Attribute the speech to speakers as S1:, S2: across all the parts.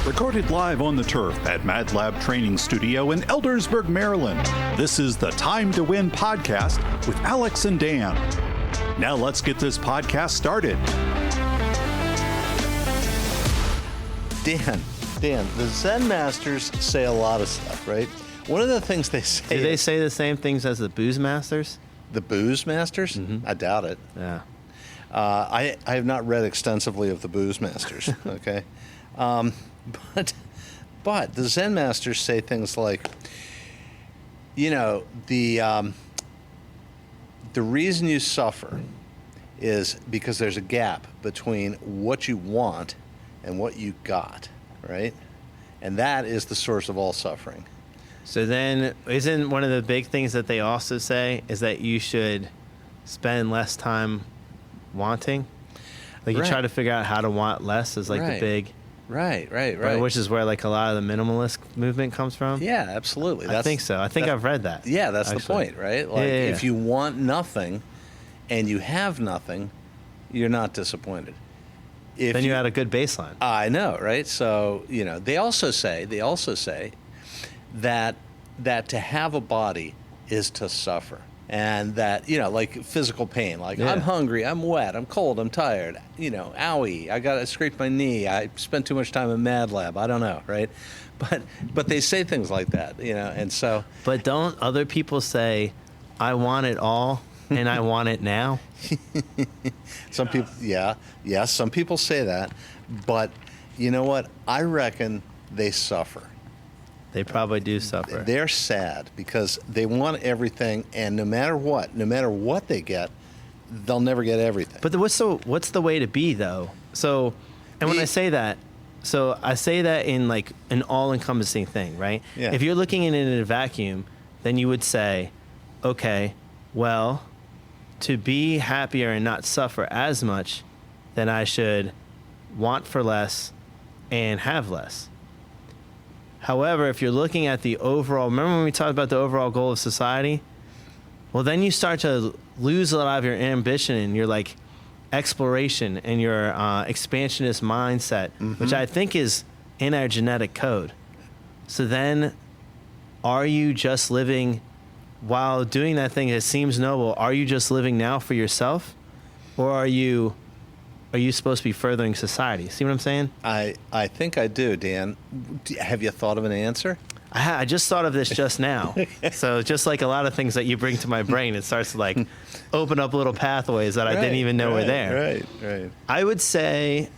S1: Recorded live on the turf at Mad Lab Training Studio in Eldersburg, Maryland. This is the Time to Win podcast with Alex and Dan. Now let's get this podcast started.
S2: Dan, the Zen masters say a lot of stuff, right? One of the things they say...
S3: Do they say the same things as the booze masters?
S2: The booze masters?
S3: Mm-hmm.
S2: I doubt it.
S3: Yeah.
S2: I have not read extensively of the booze masters, okay? But the Zen masters say things like, you know, the reason you suffer is because there's a gap between what you want and what you got, right? And that is the source of all suffering.
S3: So then, isn't one of the big things that they also say is that you should spend less time wanting? Like you try to figure out how to want less is like the big...
S2: Right.
S3: Which is where like a lot of the minimalist movement comes from.
S2: Yeah, absolutely.
S3: I think so. I think I've read that.
S2: Yeah, that's
S3: actually
S2: the point, right? Like if you want nothing and you have nothing, you're not disappointed.
S3: Then you had a good baseline.
S2: I know, right? So, you know, they also say that to have a body is to suffer. And that, you know, like physical pain, like I'm hungry, I'm wet, I'm cold, I'm tired, you know, owie, I scraped my knee, I spent too much time in Mad Lab, I don't know, right? But they say things like that, you know, and so...
S3: But don't other people say, I want it all and I want it now?
S2: Some people, some people say that, but you know what? I reckon they suffer.
S3: They probably do suffer.
S2: They're sad because they want everything, and no matter what they get, they'll never get everything.
S3: But what's the way to be though? So, and when I say that, I say that in like an all-encompassing thing, right?
S2: Yeah.
S3: If you're looking in it in a vacuum, then you would say, okay, well, to be happier and not suffer as much, then I should want for less and have less. However, if you're looking at the overall, remember when we talked about the overall goal of society? Well, then you start to lose a lot of your ambition and your like exploration and your expansionist mindset, which I think is in our genetic code. So then, are you just living while doing that thing that seems noble? Are you just living now for yourself, or are you supposed to be furthering society? See what I'm saying?
S2: I think I do, Dan. Have you thought of an answer?
S3: I just thought of this just now. So just like a lot of things that you bring to my brain, it starts to like open up little pathways that I didn't even know were there.
S2: Right.
S3: I would say,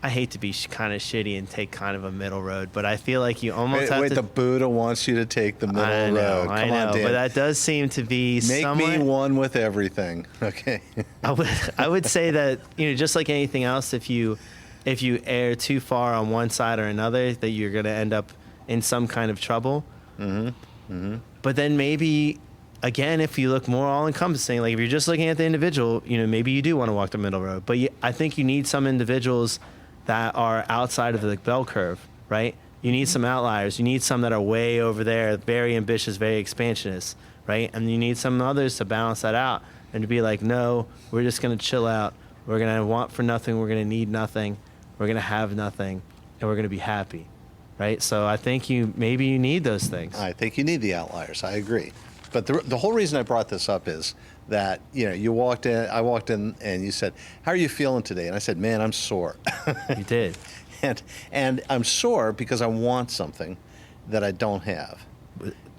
S3: I hate to be kind of shitty and take kind of a middle road, but I feel like you almost have to...
S2: the Buddha wants you to take the middle road.
S3: I know,
S2: on, Dan.
S3: but that does seem to be
S2: Make me one with everything, okay?
S3: I would say that, you know, just like anything else, if you err too far on one side or another, that you're going to end up in some kind of trouble. But then maybe, again, if you look more all-encompassing, like if you're just looking at the individual, you know, maybe you do want to walk the middle road. But I think you need some individuals that are outside of the bell curve, right? You need some outliers. You need some that are way over there, very ambitious, very expansionist, right? And you need some others to balance that out and to be like, no, we're just going to chill out. We're going to want for nothing. We're going to need nothing. We're going to have nothing, and we're going to be happy, right? So I think maybe you need those things.
S2: I think you need the outliers. I agree. But the whole reason I brought this up is that, you know, I walked in and you said, how are you feeling today? And I said, man, I'm sore.
S3: You did.
S2: And I'm sore because I want something that I don't have.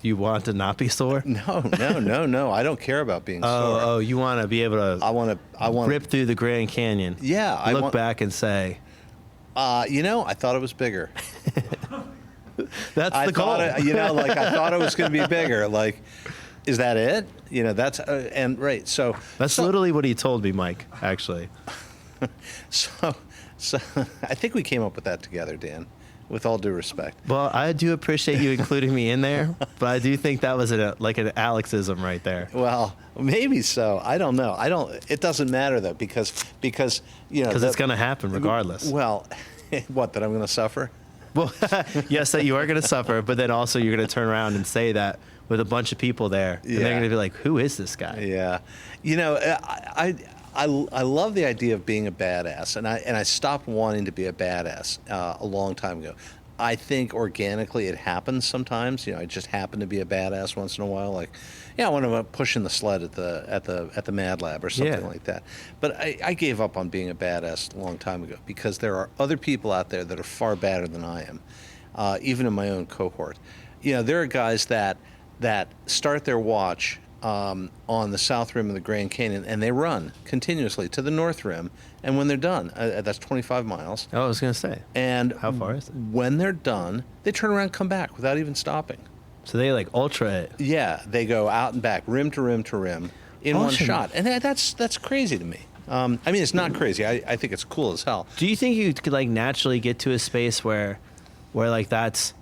S3: You want to not be sore?
S2: No. I don't care about being sore.
S3: Oh, you want to be able to
S2: I want to
S3: rip through the Grand Canyon.
S2: Yeah.
S3: Look back and say,
S2: you know, I thought it was bigger.
S3: That's the goal.
S2: I thought it was going to be bigger. Like, is that it? You know, that's, so.
S3: That's literally what he told me, Mike, actually.
S2: So I think we came up with that together, Dan, with all due respect.
S3: Well, I do appreciate you including me in there, but I do think that was like an Alexism right there.
S2: Well, maybe so. I don't know. It doesn't matter though, because you know.
S3: Because it's going to happen regardless.
S2: Well, what, that I'm going to suffer?
S3: Well, yes, that you are going to suffer, but then also you're going to turn around and say that with a bunch of people there, and they're going to be like, "Who is this guy?"
S2: Yeah, you know, I love the idea of being a badass, and I stopped wanting to be a badass a long time ago. I think organically it happens sometimes. I just happen to be a badass once in a while. Like, when I'm pushing the sled at the Mad Lab or something like that. But I gave up on being a badass a long time ago because there are other people out there that are far badder than I am, even in my own cohort. There are guys that start their watch on the south rim of the Grand Canyon, and they run continuously to the north rim. And when they're done, that's 25 miles.
S3: Oh, I was going to say.
S2: And
S3: how far is it?
S2: When they're done, they turn around and come back without even stopping.
S3: So they like ultra it.
S2: Yeah, they go out and back, rim to rim to rim, in one shot. And that's crazy to me. I mean, it's not crazy. I think it's cool as hell.
S3: Do you think you could like naturally get to a space where like that's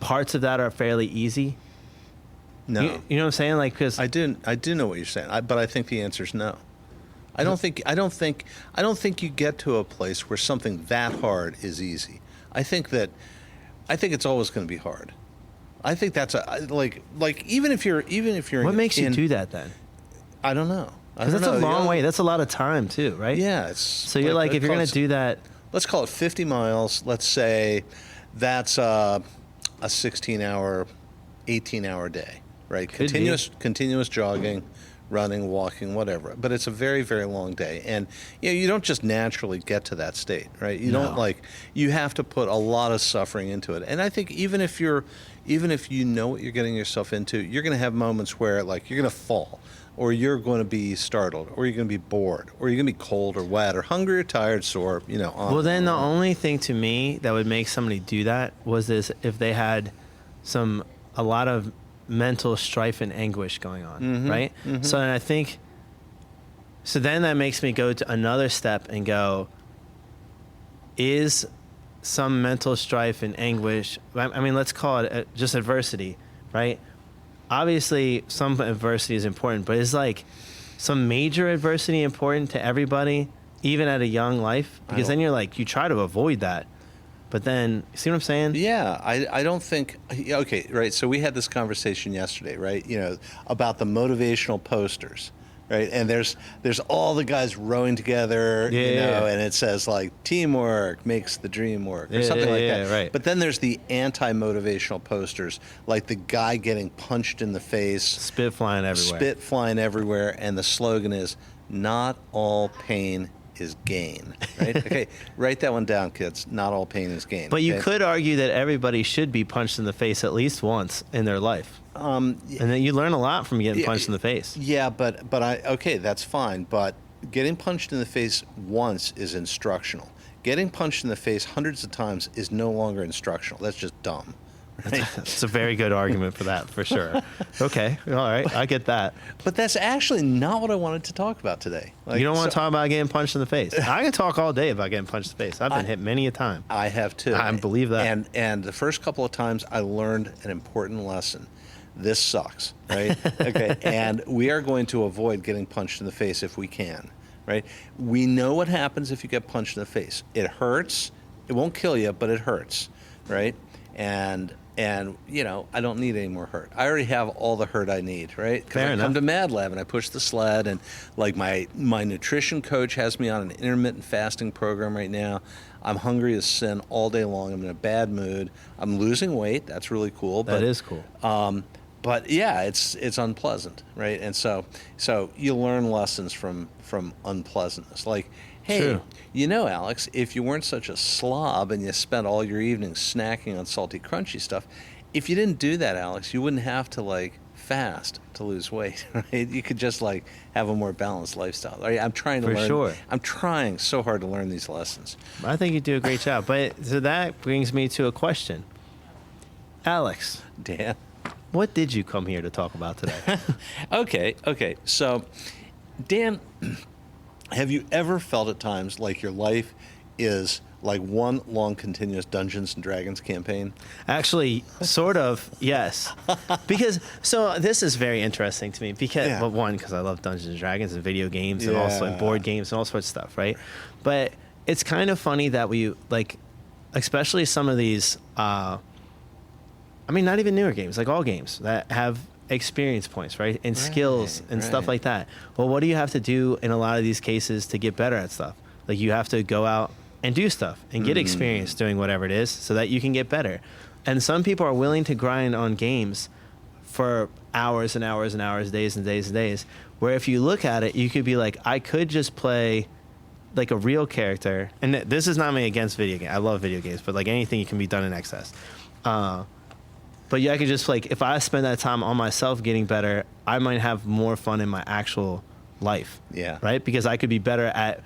S3: parts of that are fairly easy?
S2: No.
S3: You know what I'm saying? Like, because
S2: I do know what you're saying, but I think the answer is no. I don't think you get to a place where something that hard is easy. I think it's always going to be hard. I think that's like even if you're
S3: what makes you do that then?
S2: I don't know.
S3: Because that's a long way. That's a lot of time too, right?
S2: Yeah.
S3: So you're like, if you're going to do that,
S2: let's call it 50 miles. Let's say that's a 16-hour, 18-hour day, right? Continuous jogging, running, walking, whatever. But it's a very, very long day. And you don't just naturally get to that state, right? You don't you have to put a lot of suffering into it. And I think even if you know what you're getting yourself into, you're going to have moments where like you're going to fall, or you're going to be startled, or you're going to be bored, or you're going to be cold or wet or hungry or tired, sore,
S3: Well, then the only thing to me that would make somebody do that was if they had a lot of mental strife and anguish going on, right? Mm-hmm. So then I think, then that makes me go to another step and go, is some mental strife and anguish, I mean, let's call it just adversity, right? Obviously, some adversity is important, but is like some major adversity important to everybody, even at a young life? Because then you're like, you try to avoid that. But then, see what I'm saying?
S2: Yeah, I don't think, okay, right, so we had this conversation yesterday, right, about the motivational posters, right, and there's all the guys rowing together, and it says, like, teamwork makes the dream work, or something like that.
S3: Right.
S2: But then there's the anti-motivational posters, like the guy getting punched in the face.
S3: Spit flying everywhere. And the slogan is, not all pain is gain, right? Okay, write that one down, kids. Not all pain is gain. But you could argue that everybody should be punched in the face at least once in their life. And then you learn a lot from getting punched in the face.
S2: Yeah, but okay, that's fine. But getting punched in the face once is instructional. Getting punched in the face hundreds of times is no longer instructional. That's just dumb. Right?
S3: That's a very good argument for that, for sure. Okay, all right, I get that.
S2: But that's actually not what I wanted to talk about today.
S3: You don't want to talk about getting punched in the face? I can talk all day about getting punched in the face. I've been hit many a time.
S2: I have too.
S3: I believe that.
S2: And the first couple of times I learned an important lesson. This sucks, right? Okay, and we are going to avoid getting punched in the face if we can, right? We know what happens if you get punched in the face. It hurts. It won't kill you, but it hurts, right? And I don't need any more hurt. I already have all the hurt I need, right? Because I come to Mad Lab and I push the sled, and like my nutrition coach has me on an intermittent fasting program right now. I'm hungry as sin all day long. I'm in a bad mood. I'm losing weight. That's really cool.
S3: That is cool.
S2: But yeah, it's unpleasant, right? And so you learn lessons from unpleasantness. Like, hey,
S3: True.
S2: Alex, if you weren't such a slob and you spent all your evenings snacking on salty, crunchy stuff, if you didn't do that, Alex, you wouldn't have to fast to lose weight, right? You could just have a more balanced lifestyle. Right? I'm trying to learn.
S3: Sure.
S2: I'm trying so hard to learn these lessons.
S3: I think you do a great job. But so that brings me to a question. Alex.
S2: Dan.
S3: What did you come here to talk about today?
S2: Okay. So, Dan, have you ever felt at times like your life is like one long continuous Dungeons and Dragons campaign?
S3: Actually, sort of, yes. Because, so this is very interesting to me because, well, one, because I love Dungeons and Dragons and video games and also board games and all sorts of stuff, right? But it's kind of funny that we, especially some of these, not even newer games, all games that have experience points, right? And skills and stuff like that. Well, what do you have to do in a lot of these cases to get better at stuff? Like you have to go out and do stuff and get experience doing whatever it is so that you can get better. And some people are willing to grind on games for hours and hours and hours, days and days and days, where if you look at it, you could be like, I could just play like a real character. And this is not me against video games. I love video games, but like anything can be done in excess. But yeah, I could just like, if I spend that time on myself getting better, I might have more fun in my actual life.
S2: Yeah.
S3: Right? Because I could be better at,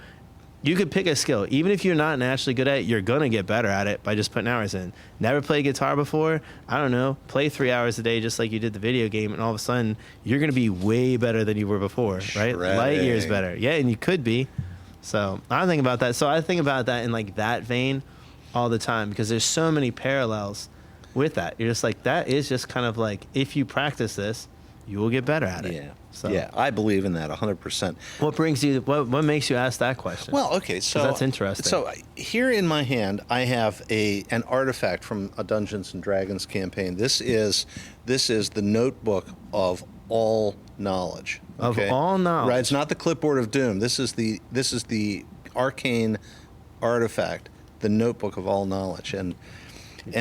S3: you could pick a skill. Even if you're not naturally good at it, you're going to get better at it by just putting hours in. Never played guitar before? I don't know. Play 3 hours a day just like you did the video game, and all of a sudden, you're going to be way better than you were before, right?
S2: Shredding.
S3: Light years better. Yeah, and you could be. So I think about that. So I think about that in like that vein all the time because there's so many parallels with that. You're just like, that is just kind of like, if you practice this, you will get better at it.
S2: Yeah.
S3: So
S2: Yeah, I believe in that 100%.
S3: what brings you, what makes you ask that question?
S2: Well, okay, so
S3: that's interesting.
S2: So here in my hand, I have an artifact from a Dungeons and Dragons campaign. This is the notebook of all knowledge.
S3: Of all knowledge.
S2: Right? It's not the clipboard of doom. This is the arcane artifact, the notebook of all knowledge. And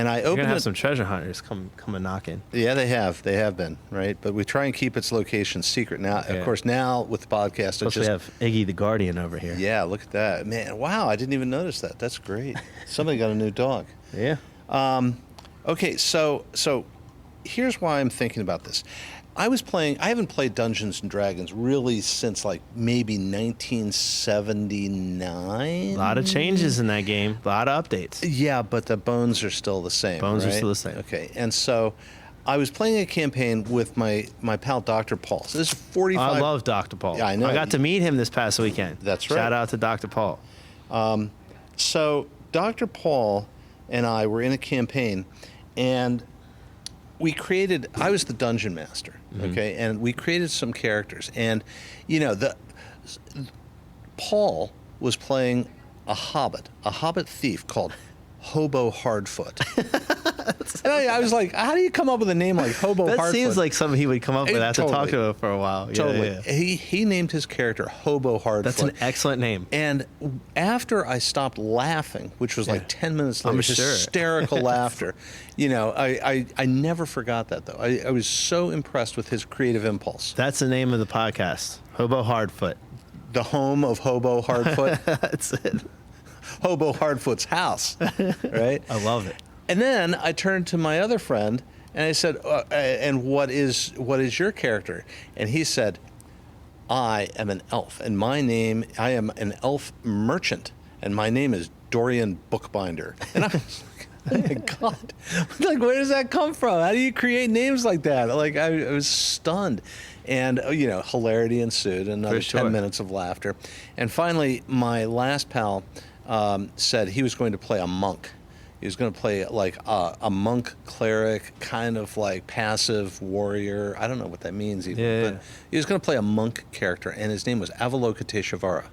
S2: I
S3: You're
S2: opened
S3: gonna have
S2: it.
S3: some treasure hunters come a knocking.
S2: Yeah, they have been, right? But we try and keep its location secret. Now, of course, now with the podcast,
S3: Plus we have Iggy the Guardian over here.
S2: yeah, look at that, man! Wow, I didn't even notice that. That's great. Somebody got a new dog.
S3: Yeah.
S2: Okay, so here's why I'm thinking about this. I haven't played Dungeons and Dragons really since like maybe 1979.
S3: A lot of changes in that game. A lot of updates.
S2: Yeah, but the bones are still the same.
S3: Bones are
S2: right?
S3: still the same.
S2: Okay, and so I was playing a campaign with my pal Dr. Paul. So this is 45.
S3: I love Dr. Paul.
S2: Yeah, I know.
S3: I got to meet him this past weekend.
S2: That's right.
S3: Shout out to Dr. Paul.
S2: So Dr. Paul and I were in a campaign, and I was the dungeon master, okay, and we created some characters, and Paul was playing a hobbit thief called Hobo Hardfoot. And I was like, how do you come up with a name like Hobo Hardfoot?
S3: That seems like something he would come up with after
S2: Totally.
S3: talking to him for a while. Yeah,
S2: Totally.
S3: yeah.
S2: He named his character Hobo Hardfoot.
S3: That's an excellent name.
S2: And after I stopped laughing, which was like 10 minutes later,
S3: I'm sure.
S2: hysterical laughter, I never forgot that, though. I was so impressed with his creative impulse.
S3: That's the name of the podcast, Hobo Hardfoot.
S2: The home of Hobo Hardfoot.
S3: That's it.
S2: Hobo Hardfoot's house, right?
S3: I love it.
S2: And then I turned to my other friend and I said, and what is your character? And he said, I am an elf, and I am an elf merchant, and my name is Dorian Bookbinder. And I was like, oh my God. Like, where does that come from? How do you create names like that? Like, I was stunned. And, hilarity ensued, another 10 minutes of laughter. And finally, my last pal said he was going to play a monk. He was going to play like a monk cleric, kind of like passive warrior. I don't know what that means even. But he was going to play a monk character, and his name was Avalokiteshvara.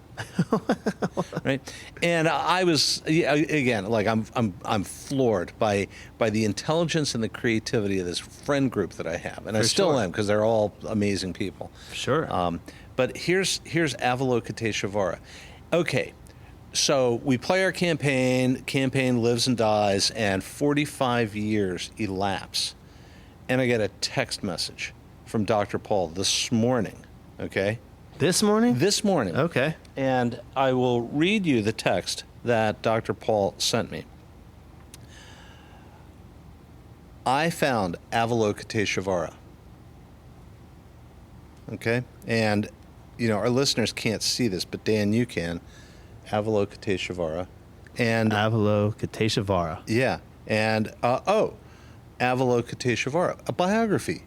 S2: Right? And I was again, like I'm floored by the intelligence and the creativity of this friend group that I have, and I still am because they're all amazing people.
S3: Sure.
S2: But here's Avalokiteshvara. Okay. So we play our campaign lives and dies, and 45 years elapse. And I get a text message from Dr. Paul this morning, okay?
S3: This morning?
S2: This morning.
S3: Okay.
S2: And I will read you the text that Dr. Paul sent me. I found Avalokiteshvara. Okay? And, our listeners can't see this, but Dan, you can. Avalokiteshvara. And
S3: Avalokiteshvara.
S2: yeah. And Avalokiteshvara, a biography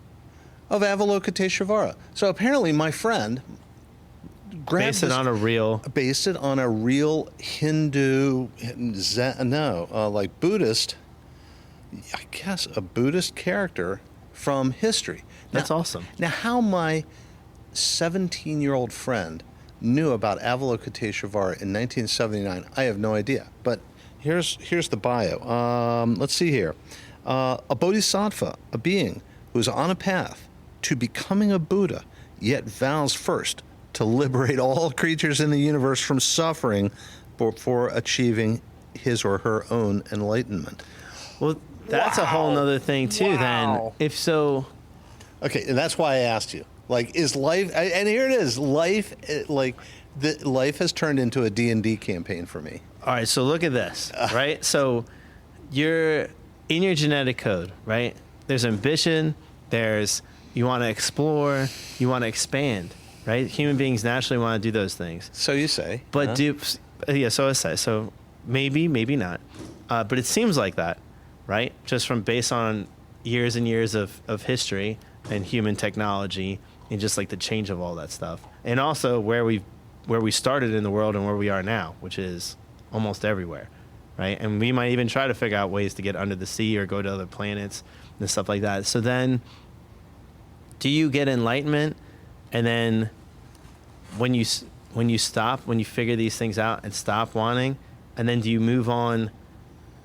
S2: of Avalokiteshvara. So apparently my friend
S3: Based it on a real
S2: Hindu, like Buddhist, I guess a Buddhist character from history.
S3: That's awesome.
S2: Now, how my 17-year-old friend knew about Avalokiteshvara in 1979, I have no idea. But here's the bio. Let's see here. A bodhisattva, a being who's on a path to becoming a Buddha, yet vows first to liberate all creatures in the universe from suffering before achieving his or her own enlightenment.
S3: Well, that's a whole nother thing too.
S2: Wow.
S3: Then, if so,
S2: Okay, and that's why I asked you. Like, is life? And here it is. Life, life has turned into a D&D campaign for me.
S3: all right. So look at this, right? So you're in your genetic code, right? There's ambition. There's you want to explore. You want to expand, right? Human beings naturally want to do those things.
S2: So you say.
S3: But
S2: huh?
S3: yeah, so I say. So maybe not. But it seems like that, right? Just from based on years and years of history and human technology and just like the change of all that stuff. And also where we started in the world and where we are now, which is almost everywhere, right? And we might even try to figure out ways to get under the sea or go to other planets and stuff like that. So then do you get enlightenment, and then when you figure these things out and stop wanting, and then do you move on?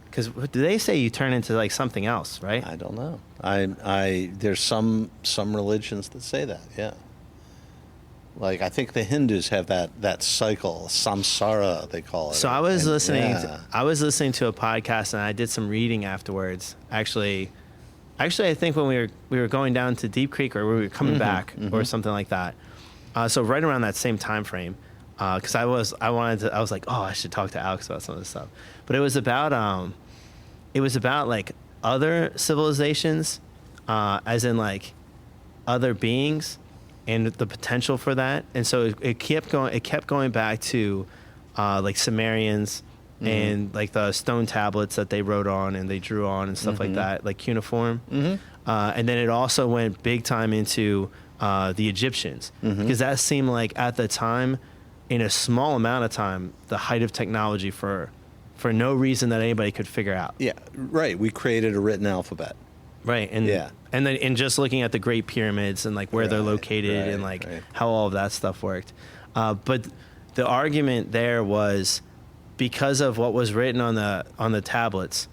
S3: Because do they say you turn into like something else, right?
S2: I don't know. There's some religions that say that, yeah. Like, I think the Hindus have that cycle, samsara, they call it.
S3: So I was listening.
S2: Yeah.
S3: I was listening to a podcast, and I did some reading afterwards. Actually, I think when we were going down to Deep Creek, or we were coming back, or something like that. So right around that same time frame, because I was like, oh, I should talk to Alex about some of this stuff. But it was about like other civilizations, as in like other beings, and the potential for that. And so it kept going back to like Sumerians and like the stone tablets that they wrote on and they drew on and stuff like that, like cuneiform. And then it also went big time into the Egyptians, because that seemed like at the time, in a small amount of time, the height of technology for no reason that anybody could figure out.
S2: Yeah, right. We created a written alphabet.
S3: Right. And
S2: yeah.
S3: And just looking at the Great Pyramids and like where they're located and like how all of that stuff worked. But the argument there was because of what was written on the tablets,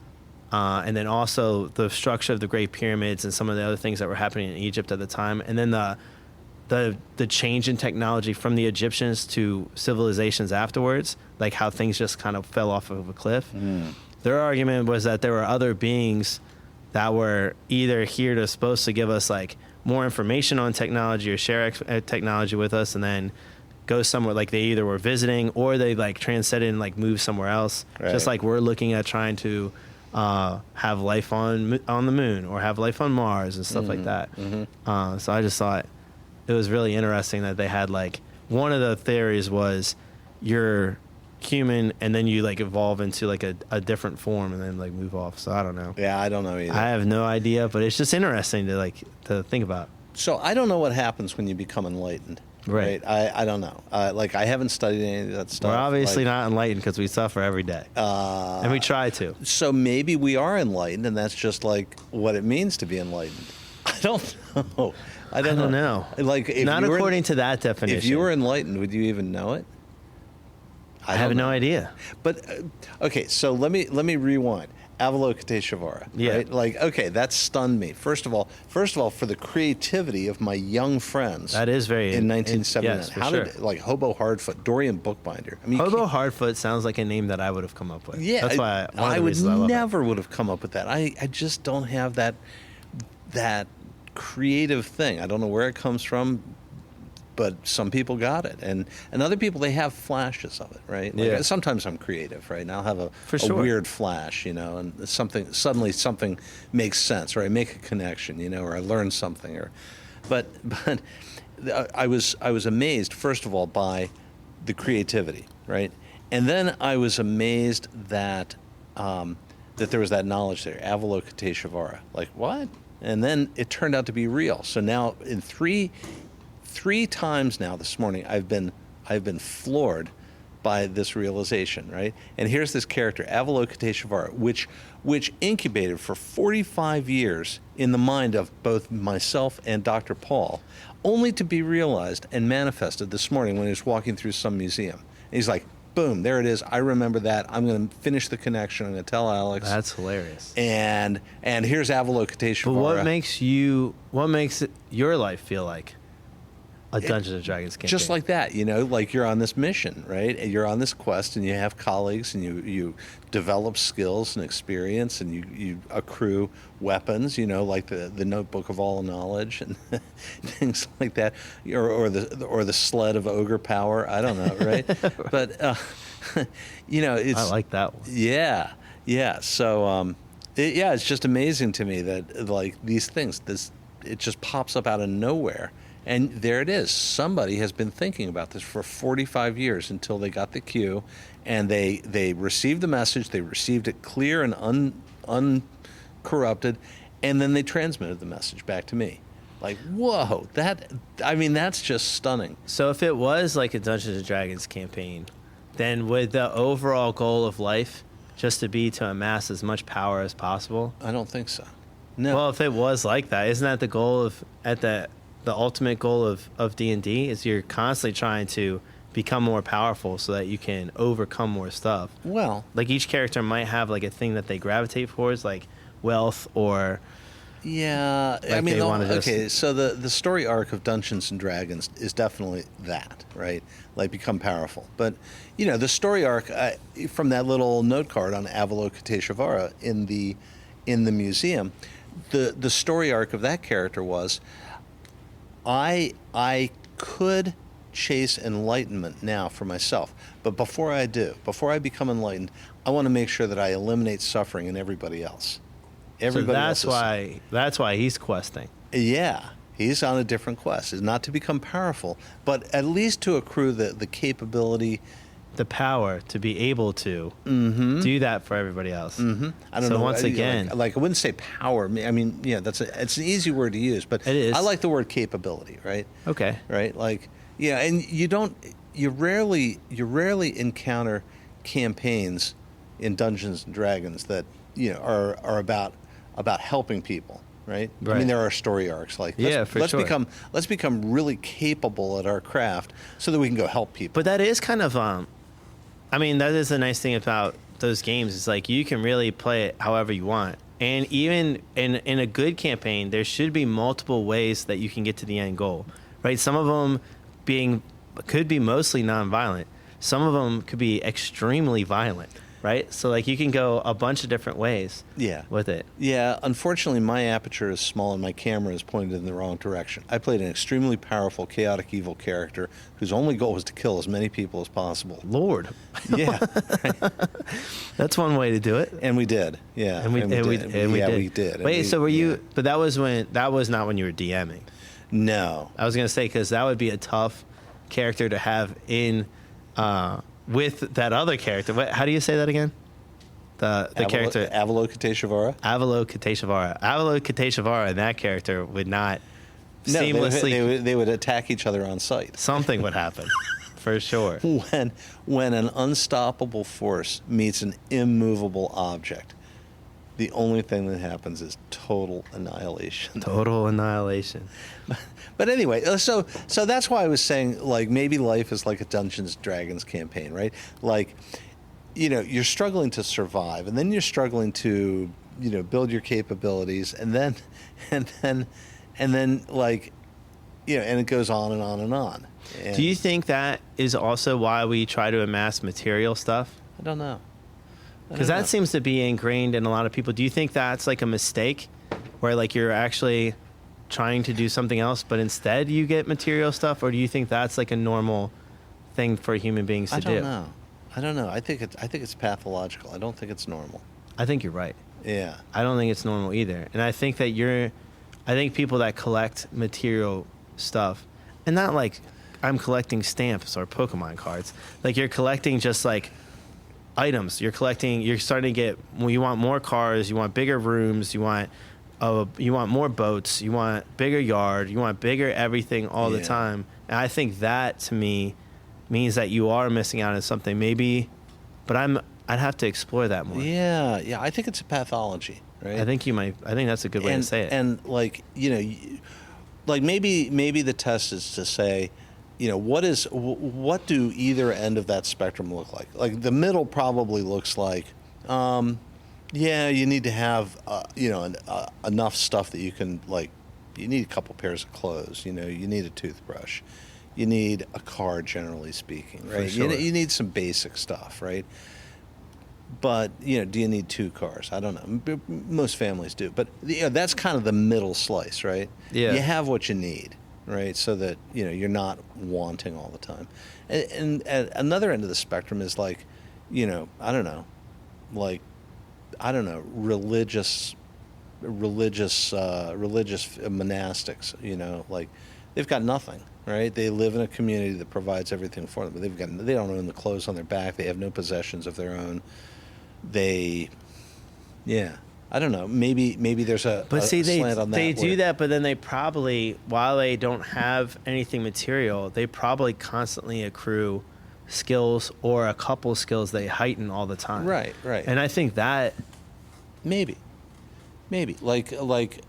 S3: and then also the structure of the Great Pyramids and some of the other things that were happening in Egypt at the time, and then the change in technology from the Egyptians to civilizations afterwards, like how things just kind of fell off of a cliff. Their argument was that there were other beings that were either here to supposed to give us like more information on technology or share technology with us, and then go somewhere, like they either were visiting or they like transcended and like moved somewhere else. Just like we're looking at trying to have life on the moon or have life on Mars and stuff like that. So I just thought it was really interesting that they had like, one of the theories was you're human and then you like evolve into like a different form and then like move off. So I don't know.
S2: Yeah, I don't know either.
S3: I have no idea, but it's just interesting to think about.
S2: So I don't know what happens when you become enlightened. Right. I don't know. Like, I haven't studied any of that stuff.
S3: We're obviously not enlightened because we suffer every day. And we try to.
S2: So maybe we are enlightened, and that's just like what it means to be enlightened. I don't know. I don't know. Like, if
S3: not according to that definition.
S2: If you were enlightened, would you even know it?
S3: I have no idea.
S2: But okay, so let me rewind. Avalokiteshvara.
S3: Yeah.
S2: Right? Like, okay, that stunned me. First of all, for the creativity of my young friends.
S3: That is very
S2: in 1979.
S3: Yes, for
S2: How
S3: sure.
S2: did like Hobo Hardfoot, Dorian Bookbinder? I mean,
S3: Hobo Hardfoot sounds like a name that I would have come up with.
S2: Yeah,
S3: that's why
S2: I would never would have come up with that. I just don't have that creative thing. I don't know where it comes from, but some people got it, and other people, they have flashes of it, right? Like,
S3: yeah.
S2: Sometimes I'm creative, right? And I'll have a
S3: sure.
S2: weird flash, and suddenly something makes sense, or I make a connection, or I learn something, but I was amazed, first of all, by the creativity, right? And then I was amazed that there was that knowledge there, Avalokiteshvara. Like, what? And then it turned out to be real. So now in three times now this morning, I've been floored by this realization, right? And here's this character, Avalokiteshvara, which incubated for 45 years in the mind of both myself and Dr. Paul, only to be realized and manifested this morning when he was walking through some museum. And he's like, boom, there it is. I remember that. I'm going to finish the connection. I'm going to tell Alex.
S3: That's hilarious.
S2: And here's Avalokiteshvara.
S3: But what makes your life feel like a Dungeons and Dragons campaign?
S2: Just like that, like you're on this mission, right? And you're on this quest, and you have colleagues, and you develop skills and experience, and you accrue weapons, like the Notebook of All Knowledge and things like that, or the Sled of Ogre Power. I don't know, right? But it's
S3: I like that one.
S2: Yeah. So it's just amazing to me that like these things, it just pops up out of nowhere. And there it is. Somebody has been thinking about this for 45 years until they got the cue, and they received the message. They received it clear and uncorrupted, and then they transmitted the message back to me. Like, whoa, that's just stunning.
S3: So if it was like a Dungeons and Dragons campaign, then would the overall goal of life just to amass as much power as possible?
S2: I don't think so. No.
S3: Well, if it was like that, isn't that the goal the ultimate goal of D&D is you're constantly trying to become more powerful so that you can overcome more stuff.
S2: Well,
S3: like each character might have like a thing that they gravitate towards, like wealth or
S2: yeah.
S3: like
S2: I mean,
S3: okay.
S2: So the story arc of Dungeons and Dragons is definitely that, right? Like become powerful. But the story arc from that little note card on Avalokiteshvara in the museum, the story arc of that character was, I could chase enlightenment now for myself, but before I become enlightened, I want to make sure that I eliminate suffering in everybody else.
S3: That's why he's questing.
S2: Yeah, he's on a different quest. It's not to become powerful, but at least to accrue the capability,
S3: the power to be able to do that for everybody else.
S2: Mm-hmm. I don't know.
S3: Once again,
S2: like I wouldn't say power. I mean, it's an easy word to use, but
S3: it is.
S2: I like the word capability, right?
S3: Okay.
S2: Right. Like, and you rarely encounter campaigns in Dungeons and Dragons that are about helping people. Right? I mean, there are story arcs like let's become really capable at our craft so that we can go help people.
S3: But that is kind of that is the nice thing about those games. It's like you can really play it however you want. And even in a good campaign, there should be multiple ways that you can get to the end goal. Right? Some of them could be mostly nonviolent. Some of them could be extremely violent. Right? So, like, you can go a bunch of different ways with it.
S2: Yeah, unfortunately, my aperture is small and my camera is pointed in the wrong direction. I played an extremely powerful, chaotic, evil character whose only goal was to kill as many people as possible.
S3: Lord.
S2: Yeah.
S3: That's one way to do it.
S2: And we did. Yeah.
S3: And we did.
S2: We did.
S3: Wait, so were you... But that was not when you were DMing.
S2: No.
S3: I was going to say, because that would be a tough character to have in... with that other character. How do you say that again? The character
S2: Avalokiteshvara.
S3: Avalokiteshvara and that character would not seamlessly.
S2: They would attack each other on sight.
S3: Something would happen, for sure.
S2: When an unstoppable force meets an immovable object, the only thing that happens is total annihilation.
S3: Total annihilation.
S2: But anyway, so that's why I was saying, like, maybe life is like a Dungeons & Dragons campaign, right? Like, you're struggling to survive, and then you're struggling to, build your capabilities, and then like, and it goes on and on and on. And
S3: do you think that is also why we try to amass material stuff?
S2: I don't know.
S3: Because that seems to be ingrained in a lot of people. Do you think that's like a mistake, where like you're actually trying to do something else, but instead you get material stuff, or do you think that's like a normal thing for human beings to do?
S2: I don't know. I think it's pathological. I don't think it's normal.
S3: I think you're right.
S2: Yeah.
S3: I don't think it's normal either. And I think that I think people that collect material stuff, and not like I'm collecting stamps or Pokemon cards, like you're collecting just like items. You're starting to get, you want more cars, you want bigger rooms, you want more boats, you want bigger yard, you want bigger everything all the time. And I think that to me means that you are missing out on something, maybe, but I'd have to explore that more.
S2: Yeah, I think it's a pathology, right?
S3: I think that's a good way to say it.
S2: And like, like maybe the test is to say, what do either end of that spectrum look like? Like the middle probably looks like, yeah, you need to have, enough stuff that you can, like, you need a couple pairs of clothes, you need a toothbrush, you need a car, generally speaking, right?
S3: For sure.
S2: You need some basic stuff, right? But, do you need 2 cars? I don't know. Most families do. But that's kind of the middle slice, right?
S3: Yeah.
S2: You have what you need, right? So that, you're not wanting all the time. And at another end of the spectrum is like, religious monastics, like they've got nothing, right? They live in a community that provides everything for them, but they don't own the clothes on their back. They have no possessions of their own. I don't know. Maybe there's a slant on that.
S3: They do that, but then they probably, while they don't have anything material, they probably constantly accrue skills or a couple skills they heighten all the time.
S2: Right.
S3: And I think that
S2: maybe like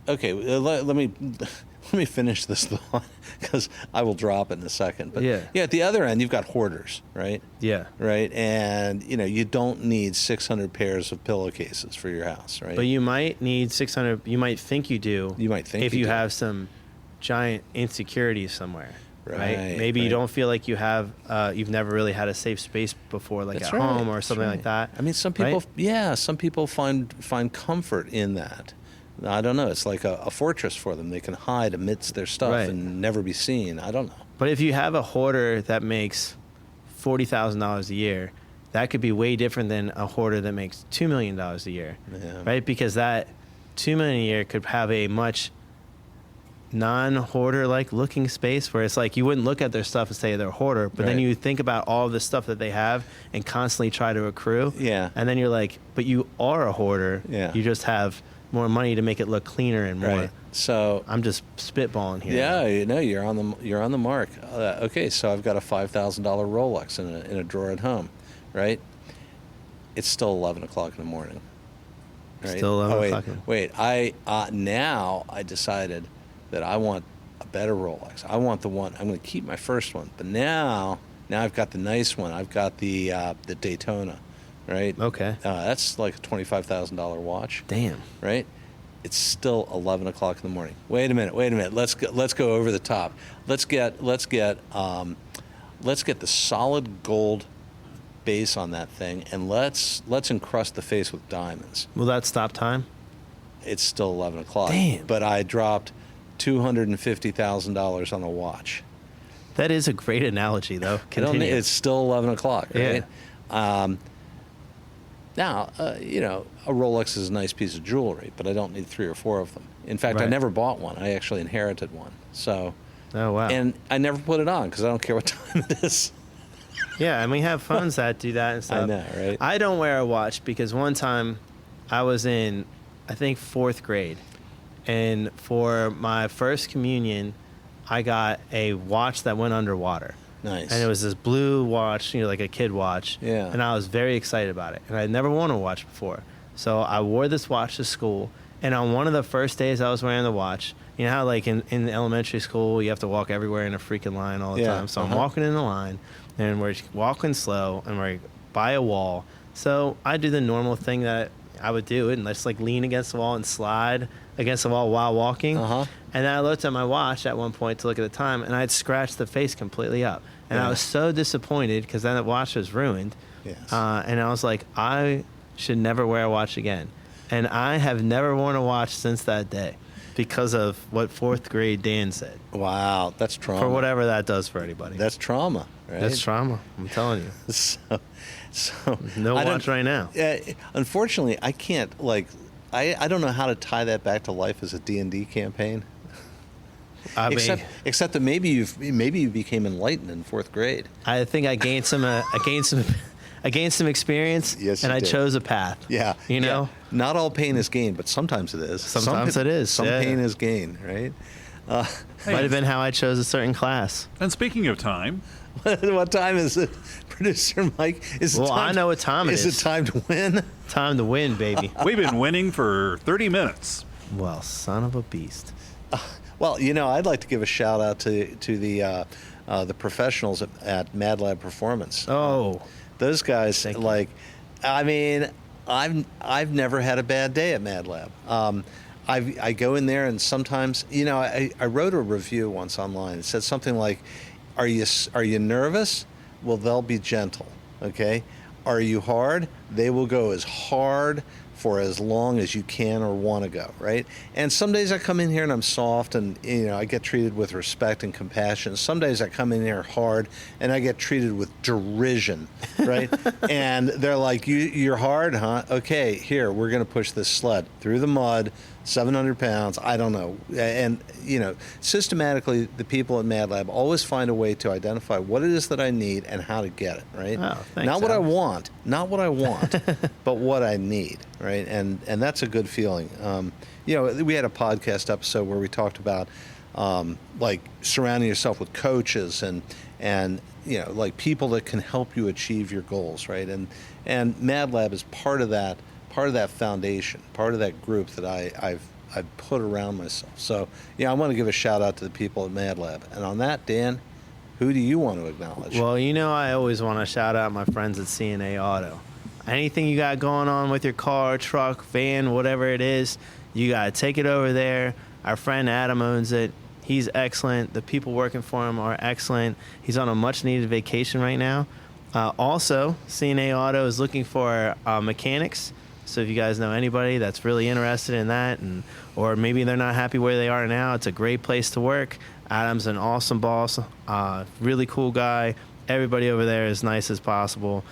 S2: okay, let me finish this thought because I will drop it in a second. But at the other end, you've got hoarders, right?
S3: Yeah.
S2: Right, and you don't need 600 pairs of pillowcases for your house, right?
S3: But you might need 600. You might think you do.
S2: You might think
S3: if
S2: you
S3: you
S2: do.
S3: have some giant insecurities somewhere. Right. Maybe
S2: right.
S3: you don't feel like you have. You've never really had a safe space before, like
S2: That's
S3: at
S2: right.
S3: home or something
S2: That's
S3: like that.
S2: I mean, some people, some people find comfort in that. I don't know. It's like a fortress for them. They can hide amidst their stuff and never be seen. I don't know.
S3: But if you have a hoarder that makes $40,000 a year, that could be way different than a hoarder that makes $2 million a year, right? Because that $2 million a year could have a much non-hoarder like looking space where it's like you wouldn't look at their stuff and say they're a hoarder, but then you think about all the stuff that they have and constantly try to accrue.
S2: Yeah.
S3: And then you're like, but you are a hoarder.
S2: Yeah.
S3: You just have more money to make it look cleaner and more.
S2: Right. So
S3: I'm just spitballing here.
S2: Yeah, you're on the mark. Okay, so I've got a $5,000 Rolex in a drawer at home, right? It's still 11 o'clock in the morning. Right?
S3: Still 11 o'clock.
S2: Wait, now I decided that I want a better Rolex. I want the one. I'm going to keep my first one, but now I've got the nice one. I've got the Daytona, right?
S3: Okay.
S2: That's like a $25,000 watch.
S3: Damn.
S2: Right? It's still 11 o'clock in the morning. Wait a minute. Let's go over the top. Let's get the solid gold base on that thing, and let's encrust the face with diamonds.
S3: Will that stop time?
S2: It's still 11 o'clock.
S3: Damn.
S2: But I dropped $250,000 on a watch.
S3: That is a great analogy, though. Continue.
S2: It's still 11 o'clock, right?
S3: Yeah.
S2: Now, a Rolex is a nice piece of jewelry, but I don't need 3 or 4 of them. In fact, I
S3: Right.
S2: never bought one. I actually inherited one. So,
S3: Oh, wow.
S2: and I never put it on because I don't care what time it is.
S3: Yeah, and we have phones that do that and stuff.
S2: I know, right?
S3: I don't wear a watch because one time I was in, I think, 4th grade. And for my first communion, I got a watch that went underwater.
S2: Nice.
S3: And it was this blue watch, like a kid watch.
S2: Yeah.
S3: And I was very excited about it. And I'd never worn a watch before. So I wore this watch to school. And on one of the first days I was wearing the watch, you know how like in elementary school you have to walk everywhere in a freaking line all the time. So I'm walking in the line and we're walking slow and we're by a wall. So I do the normal thing that I would do and just like lean against the wall and slide against the wall while walking. And then I looked at my watch at one point to look at the time, and I'd scratched the face completely up. And I was so disappointed because then the watch was ruined.
S2: Yes.
S3: And I was like, I should never wear a watch again. And I have never worn a watch since that day because of what 4th grade Dan said.
S2: Wow, that's trauma.
S3: For whatever that does for anybody.
S2: That's trauma, right?
S3: That's trauma, I'm telling you.
S2: So
S3: No watch right now.
S2: Unfortunately, I can't, I don't know how to tie that back to life as a D&D campaign. Except that maybe you became enlightened in 4th grade.
S3: I think I gained some experience.
S2: Yes, you
S3: and I
S2: did.
S3: chose a path.
S2: Yeah.
S3: You know?
S2: Yeah. Not all pain is gain, but sometimes it is.
S3: Sometimes it is.
S2: Some pain is gain, right?
S3: Might have been how I chose a certain class.
S1: And speaking of time,
S2: What time is it, producer Mike?
S3: I know what time it is.
S2: Is it time to win?
S3: Time to win, baby.
S1: we've been winning for 30 minutes.
S3: Well, son of a beast.
S2: Well, I'd like to give a shout out to the the professionals at Mad Lab Performance.
S3: Oh,
S2: Those guys,
S3: Thank you.
S2: like, I mean, I've never had a bad day at Mad Lab. I go in there and sometimes, I wrote a review once online. It said something like, "Are you nervous? Well, they'll be gentle. Okay. Are you hard? They will go as hard for as long as you can or want to go, right?" And some days I come in here and I'm soft and, I get treated with respect and compassion. Some days I come in here hard and I get treated with derision, right? And they're like, you're hard, huh? Okay, here, we're going to push this sled through the mud, 700 pounds, I don't know. And, systematically, the people at Mad Lab always find a way to identify what it is that I need and how to get it, right?
S3: Oh, thanks,
S2: not what
S3: Alex.
S2: not what I want, but what I need, right? And that's a good feeling. We had a podcast episode where we talked about like surrounding yourself with coaches and like people that can help you achieve your goals, right? And Mad Lab is part of that foundation, part of that group that I've put around myself. So I want to give a shout out to the people at Mad Lab. And on that, Dan, who do you want to acknowledge?
S3: well, I always want to shout out my friends at CNA Auto. Anything you got going on with your car, truck, van, whatever it is, you got to take it over there. Our friend Adam owns it. He's excellent. The people working for him are excellent. He's on a much-needed vacation right now. Also, CNA Auto is looking for mechanics. So if you guys know anybody that's really interested in that, or maybe they're not happy where they are now, it's a great place to work. Adam's an awesome boss, really cool guy. Everybody over there is nice as possible.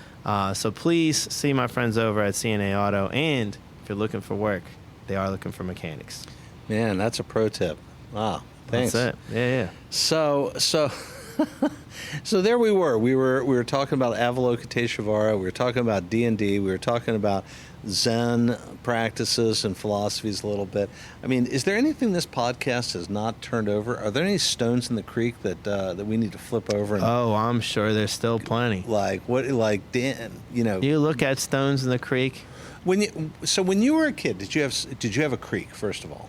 S3: So please see my friends over at CNA Auto. And if you're looking for work, they are looking for mechanics.
S2: Man, that's a pro tip. Wow, thanks.
S3: That's it. Yeah.
S2: So So there we were. We were talking about Avalokiteshvara. We were talking about D&D. We were talking about Zen practices and philosophies a little bit. I mean, is there anything this podcast has not turned over? Are there any stones in the creek that we need to flip over? And,
S3: Oh, I'm sure there's still plenty.
S2: like Dan,
S3: You look at stones in the creek.
S2: when you were a kid, did you have a creek first of all?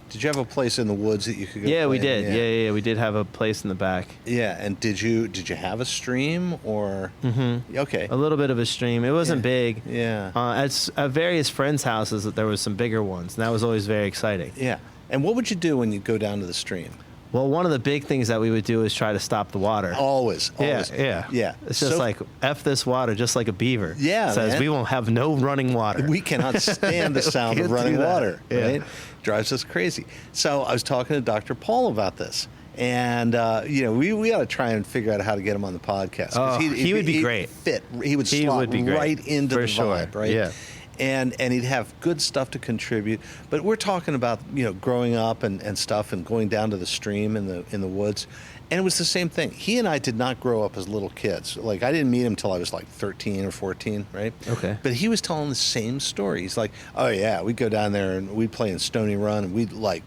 S2: Did you have a place in the woods that you could go?
S3: Yeah, we
S2: play in?
S3: did. Yeah, we did have a place in the back.
S2: Yeah, and did you have a stream or? Mm-hmm. Okay.
S3: A little bit of a stream. It wasn't big.
S2: Yeah.
S3: At various friends' houses, there was some bigger ones, and that was always very exciting.
S2: Yeah. And what would you do when you go down to the stream?
S3: Well, one of the big things that we would do is try to stop the water.
S2: Always.
S3: Yeah.
S2: Yeah.
S3: It's just like F this water, just like a beaver.
S2: Yeah,
S3: Says
S2: man.
S3: we won't have no running water.
S2: We cannot stand the sound of
S3: Can't
S2: running
S3: do that.
S2: water.
S3: Yeah.
S2: Right? Drives us crazy. So I was talking to Dr. Paul about this. And, we got to try and figure out how to get him on the podcast. 'cause
S3: Oh, he would be great.
S2: He would slot
S3: be great.
S2: right into
S3: For
S2: the
S3: sure.
S2: vibe, right?
S3: Yeah.
S2: And he'd have good stuff to contribute. But we're talking about, growing up and stuff and going down to the stream in the woods. And it was the same thing. He and I did not grow up as little kids. Like, I didn't meet him till I was like 13 or 14, right?
S3: Okay.
S2: But he was telling the same story. He's like, oh, yeah, we'd go down there and we'd play in Stony Run and we'd like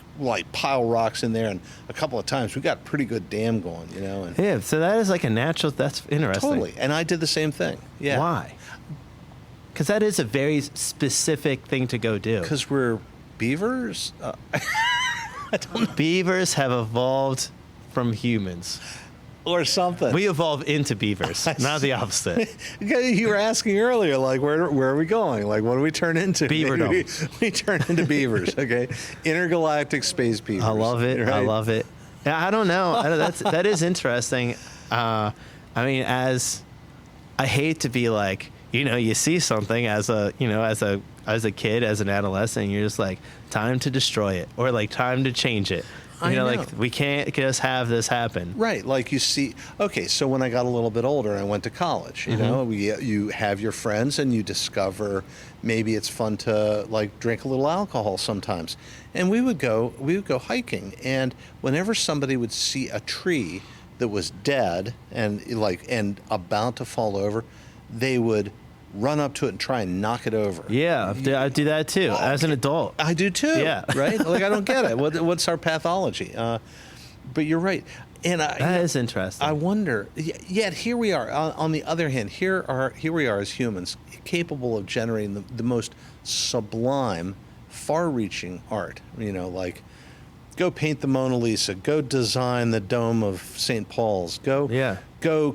S2: pile rocks in there. And a couple of times we got a pretty good dam going, And
S3: Yeah, so that is like a natural. That's interesting.
S2: totally. And I did the same thing. Yeah.
S3: Why? Because that is a very specific thing to go do.
S2: Because we're beavers?
S3: Beavers have evolved from humans.
S2: Or something.
S3: We evolve into beavers, not the opposite.
S2: You were asking earlier, like, where are we going? Like, what do we turn into?
S3: Beaverdom.
S2: Maybe we turn into beavers, okay? Intergalactic space beavers.
S3: I love it.
S2: right?
S3: I love it. Yeah, I don't know. That is interesting. I mean, as I hate to be like, you see something as a kid, as an adolescent, and you're just like, time to destroy it, or like time to change it.
S2: I know.
S3: Like, we can't just have this happen.
S2: Right, like you see. Okay, so when I got a little bit older and I went to college, you have your friends and you discover maybe it's fun to like drink a little alcohol sometimes, and we would go hiking, and whenever somebody would see a tree that was dead and about to fall over, they would run up to it and try and knock it over.
S3: Yeah, I do that too, as an adult.
S2: I do too.
S3: Yeah.
S2: Right? Like, I don't get it. What's our pathology? But you're right. And
S3: That is interesting.
S2: I wonder. Yet here we are. On the other hand, here we are as humans, capable of generating the most sublime, far-reaching art. Like go paint the Mona Lisa, go design the dome of St. Paul's, go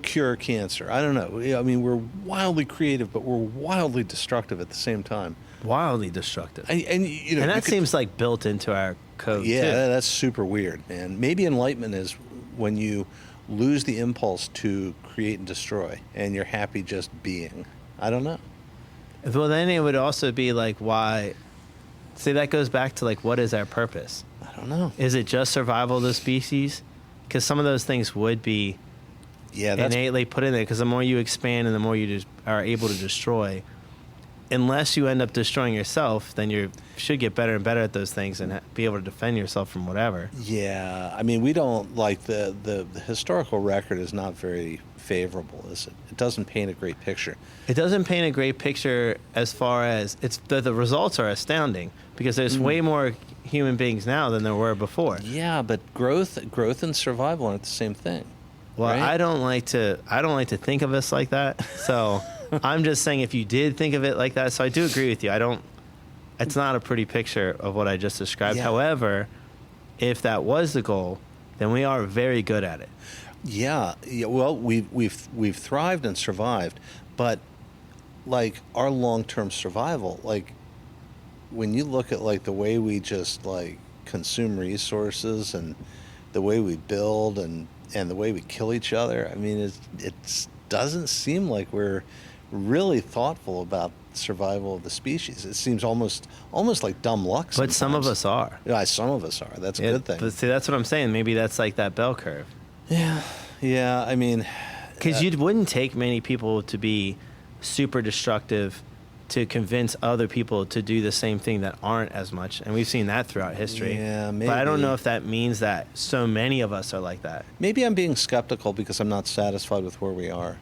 S2: cure cancer. I don't know. I mean, we're wildly creative, but we're wildly destructive at the same time.
S3: Wildly destructive.
S2: And
S3: that seems like built into our code,
S2: yeah,
S3: too.
S2: that's super weird, man. Maybe enlightenment is when you lose the impulse to create and destroy, and you're happy just being. I don't know.
S3: Well, then it would also be like, why? See, that goes back to like, what is our purpose?
S2: I don't know.
S3: Is it just survival of the species? Because some of those things would be innately put in there. Because the more you expand and the more you just are able to destroy, unless you end up destroying yourself, then you should get better and better at those things and be able to defend yourself from whatever.
S2: Yeah, I mean, we don't like the historical record is not very favorable, is it? It doesn't paint a great picture.
S3: It doesn't paint a great picture as far as it's the results are astounding because there's way more human beings now than there were before.
S2: Yeah, but growth and survival aren't the same thing.
S3: Well,
S2: right?
S3: I don't like to think of us like that. So I'm just saying if you did think of it like that, so I do agree with you. It's not a pretty picture of what I just described.
S2: Yeah.
S3: However, if that was the goal, then we are very good at it.
S2: Yeah. Well, we've thrived and survived, but like our long-term survival, like when you look at like the way we just like consume resources and the way we build and the way we kill each other, I mean, it doesn't seem like we're really thoughtful about survival of the species. It seems almost like dumb luck sometimes.
S3: But some of us are.
S2: Yeah, some of us are. That's a good thing.
S3: But see, that's what I'm saying. Maybe that's like that bell curve.
S2: Yeah. I mean,
S3: because you wouldn't take many people to be super destructive to convince other people to do the same thing that aren't as much, and we've seen that throughout history.
S2: Yeah, maybe.
S3: But I don't know if that means that so many of us are like that.
S2: Maybe I'm being skeptical because I'm not satisfied with where we are.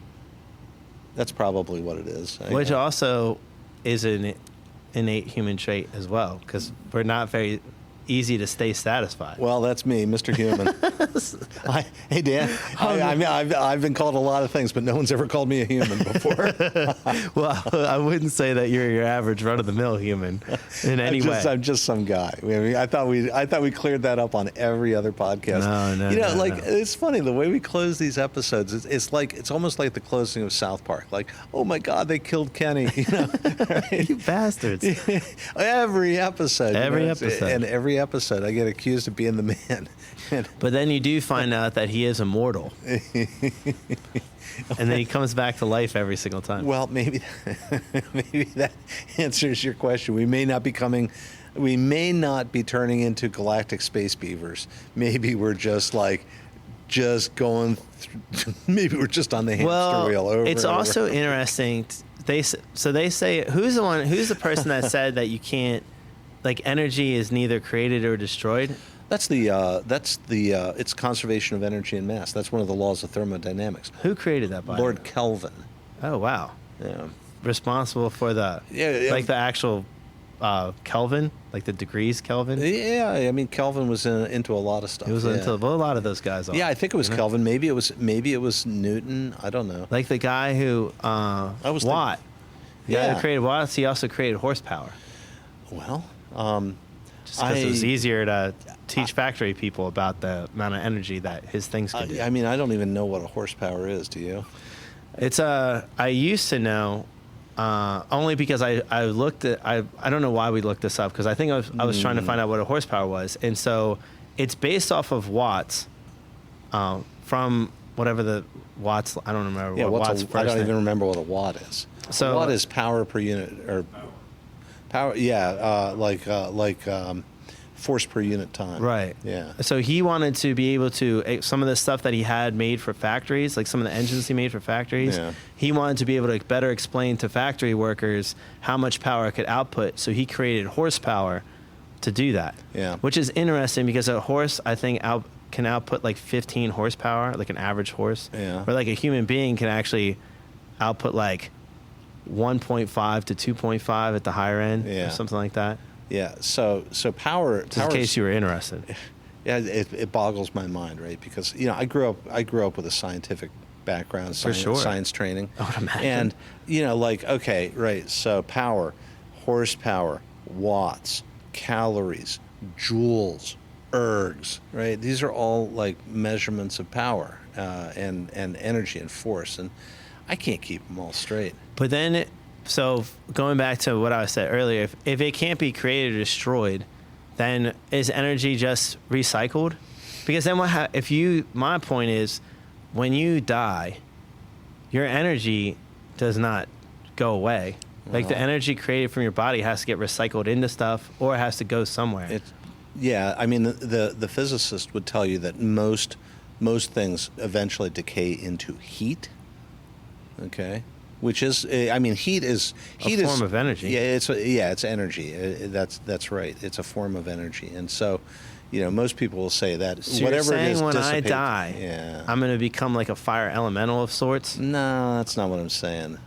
S2: That's probably what it is.
S3: Which also is an innate human trait as well, because we're not very easy to stay satisfied.
S2: Well, that's me, Mr. Human. Hey, Dan, I've been called a lot of things, but no one's ever called me a human before.
S3: Well, I wouldn't say that you're your average run-of-the-mill human in any way.
S2: I'm just some guy. I mean, I thought we cleared that up on every other podcast.
S3: No.
S2: It's funny the way we close these episodes. It's almost like the closing of South Park. Like, oh my God, they killed Kenny. Right?
S3: You bastards.
S2: Every episode.
S3: Every
S2: episode I get accused of being the man.
S3: But then you do find out that he is immortal. And then he comes back to life every single time.
S2: Well, maybe that answers your question. We may not be turning into galactic space beavers. Maybe we're just going through, maybe we're just on the hamster wheel over.
S3: It's also interesting. They say who's the person that said that you can't, like, energy is neither created or destroyed? It's conservation of energy and mass. That's one of the laws of thermodynamics. Who created that? By
S2: Lord Kelvin.
S3: Oh wow.
S2: Yeah.
S3: Responsible for the like the actual Kelvin, like the degrees Kelvin.
S2: Yeah, I mean Kelvin was into a lot of stuff.
S3: He was into a lot of those guys.
S2: Yeah, I think it was Kelvin. Maybe it was Newton. I don't know.
S3: Like the guy who Watt. The guy who created watts. He also created horsepower.
S2: Well.
S3: Just because it was easier to teach factory people about the amount of energy that his things could do.
S2: I mean, I don't even know what a horsepower is. Do you?
S3: It's I used to know, only because I looked at I don't know why we looked this up, because I think I was trying to find out what a horsepower was, and so it's based off of watts, from whatever the watts. I don't remember what watts first.
S2: I don't even remember what a watt is. So a watt is power per unit or. Power, force per unit time.
S3: Right.
S2: Yeah.
S3: So he wanted to be able to, some of the stuff that he had made for factories, like some of the engines he made for factories, he wanted to be able to better explain to factory workers how much power it could output. So he created horsepower to do that.
S2: Yeah.
S3: Which is interesting because a horse, I think, can output like 15 horsepower, like an average horse.
S2: Yeah.
S3: Or like a human being can actually output like 1.5 to 2.5 at the higher end, or something like that.
S2: Yeah. So power.
S3: Just in case you were interested.
S2: Yeah, it boggles my mind, right? Because I grew up with a scientific background, science training.
S3: I would imagine.
S2: And so power, horsepower, watts, calories, joules, ergs, right? These are all like measurements of power and energy and force, and I can't keep them all straight.
S3: But then, so going back to what I said earlier, if it can't be created or destroyed, then is energy just recycled? Because then my point is, when you die, your energy does not go away. Like the energy created from your body has to get recycled into stuff, or it has to go somewhere.
S2: Yeah, I mean the physicist would tell you that most things eventually decay into heat. Okay, which is, I mean, heat is
S3: a form of energy.
S2: Yeah, it's energy. That's right. It's a form of energy, and so, most people will say that
S3: So
S2: whatever
S3: you're saying
S2: it is,
S3: when I
S2: dissipates.
S3: die,
S2: Yeah.
S3: I'm going to become like a fire elemental of sorts?
S2: No, that's not what I'm saying.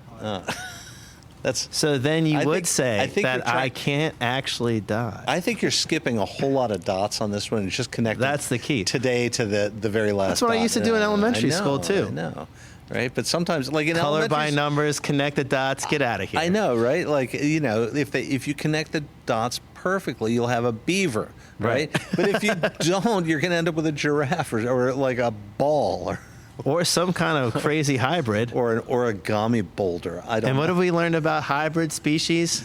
S2: That's.
S3: So then you
S2: I
S3: would
S2: think-
S3: say
S2: I think
S3: that
S2: you're trying-
S3: I can't actually die.
S2: I think you're skipping a whole lot of dots on this one and just connecting.
S3: That's the key.
S2: Today to the very last.
S3: That's what I
S2: dot.
S3: used to do in elementary school, too.
S2: I know, right? But sometimes, like in
S3: Color
S2: elementary
S3: by numbers, connect the dots, get out of here.
S2: I know, right? Like, if you connect the dots perfectly, you'll have a beaver, right? But if you don't, you're going to end up with a giraffe or like a ball
S3: Or some kind of crazy hybrid.
S2: or an origami boulder. I don't
S3: And
S2: know.
S3: what have we learned about hybrid species?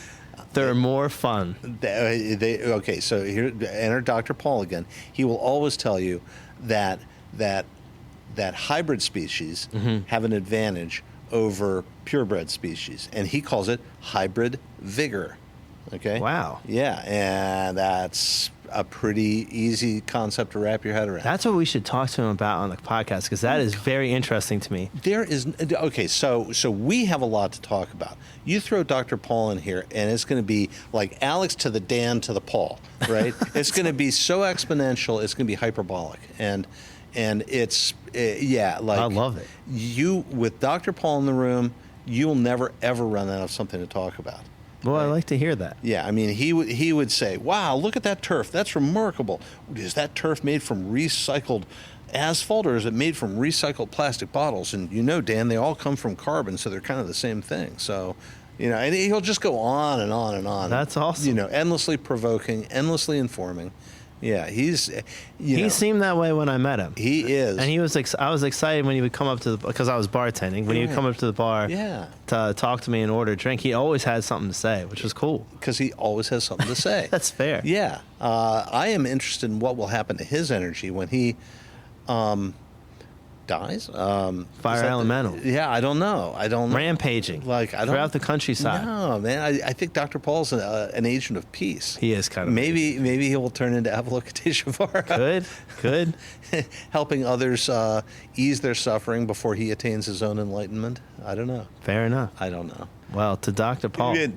S3: They're more fun.
S2: Okay, so here, enter Dr. Paul again. He will always tell you that hybrid species have an advantage over purebred species, and he calls it hybrid vigor. Okay.
S3: Wow.
S2: Yeah, and that's a pretty easy concept to wrap your head around.
S3: That's what we should talk to him about on the podcast, because that is very interesting to me.
S2: There is okay, so we have a lot to talk about. You throw Dr. Paul in here, and it's going to be like Alex to the Dan to the Paul, right? It's going to be so exponential. It's going to be hyperbolic, and it's like
S3: I love it.
S2: You with Dr. Paul in the room, you'll never ever run out of something to talk about.
S3: Well, I like to hear that.
S2: Yeah, I mean, he would say, "Wow, look at that turf. That's remarkable. Is that turf made from recycled asphalt, or is it made from recycled plastic bottles?" And Dan, they all come from carbon, so they're kind of the same thing. So, and he'll just go on and on and on.
S3: That's awesome.
S2: Endlessly provoking, endlessly informing. Yeah, he
S3: seemed that way when I met him.
S2: He is.
S3: And I was excited when he would come up to because I was bartending. When he would come up to the bar to talk to me and order a drink, he always had something to say, which was cool.
S2: Because he always has something to say.
S3: That's fair.
S2: Yeah. I am interested in what will happen to his energy when he dies.
S3: Fire elemental.
S2: Yeah, I don't know.
S3: Rampaging. Throughout the countryside.
S2: No, man. I think Dr. Paul's an agent of peace.
S3: He is kind of.
S2: Maybe he will turn into Avalokiteshvara.
S3: Good.
S2: Helping others ease their suffering before he attains his own enlightenment. I don't know.
S3: Fair enough.
S2: I don't know.
S3: Well, to Dr. Paul.
S2: Dan,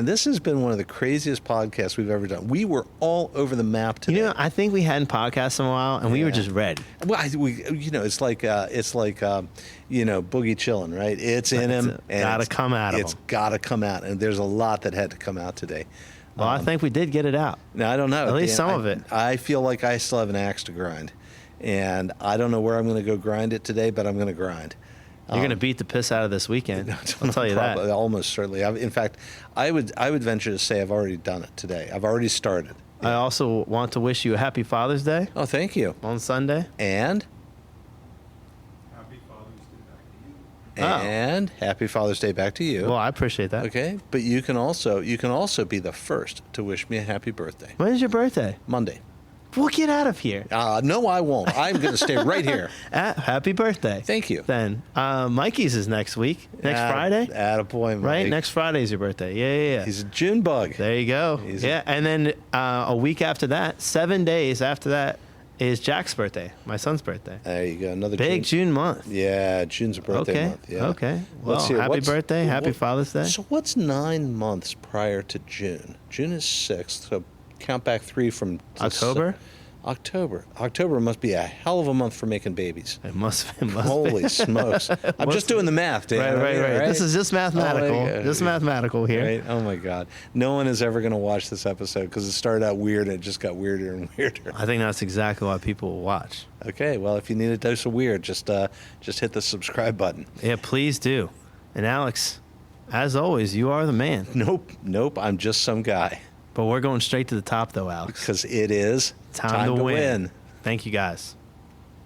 S2: this has been one of the craziest podcasts we've ever done. We were all over the map today.
S3: I think we hadn't podcasted in a while, and we were just ready.
S2: Well, it's like Boogie chilling, right? It's in him, and
S3: gotta come out of him.
S2: It's got to come out, and there's a lot that had to come out today.
S3: Well, I think we did get it out.
S2: No, I don't know.
S3: At least some of it.
S2: I feel like I still have an axe to grind, and I don't know where I'm going to go grind it today, but I'm going to grind.
S3: You're going to beat the piss out of this weekend. I'll tell you that.
S2: Almost certainly. In fact, I would venture to say I've already done it today. I've already started.
S3: I also want to wish you a happy Father's Day
S2: Oh, thank you.
S3: on Sunday.
S2: And
S1: Happy Father's Day back to you.
S2: and happy Father's Day back to you.
S3: Well, I appreciate that.
S2: Okay, but you can also be the first to wish me a happy birthday.
S3: When is your birthday?
S2: Monday.
S3: Well, get out of here.
S2: No, I won't. I'm going to stay right here.
S3: Happy birthday.
S2: Thank you.
S3: Then Mikey's is next week. Next Friday.
S2: Attaboy, Mike.
S3: Right? Next Friday is your birthday. Yeah.
S2: He's a June bug.
S3: There you go. And then a week after that, 7 days after that, is Jack's birthday, my son's birthday.
S2: There you go. Another
S3: Big June month.
S2: Yeah, June's a birthday month. Yeah.
S3: Okay. Well,
S2: Let's hear,
S3: happy birthday. Happy Father's Day.
S2: So what's 9 months prior to June? June is 6th, so count back 3 from
S3: October?
S2: October must be a hell of a month for making babies.
S3: It must
S2: Holy smokes. I'm just doing the math, Dan.
S3: Right. This is just mathematical. Mathematical here.
S2: Right? Oh, my God. No one is ever going to watch this episode because it started out weird and it just got weirder and weirder.
S3: I think that's exactly why people will watch.
S2: Okay, well, if you need a dose of weird, just hit the subscribe button.
S3: Yeah, please do. And Alex, as always, you are the man.
S2: Nope. I'm just some guy.
S3: But we're going straight to the top, though, Alex.
S2: Because it is
S3: Time to win. Thank you, guys.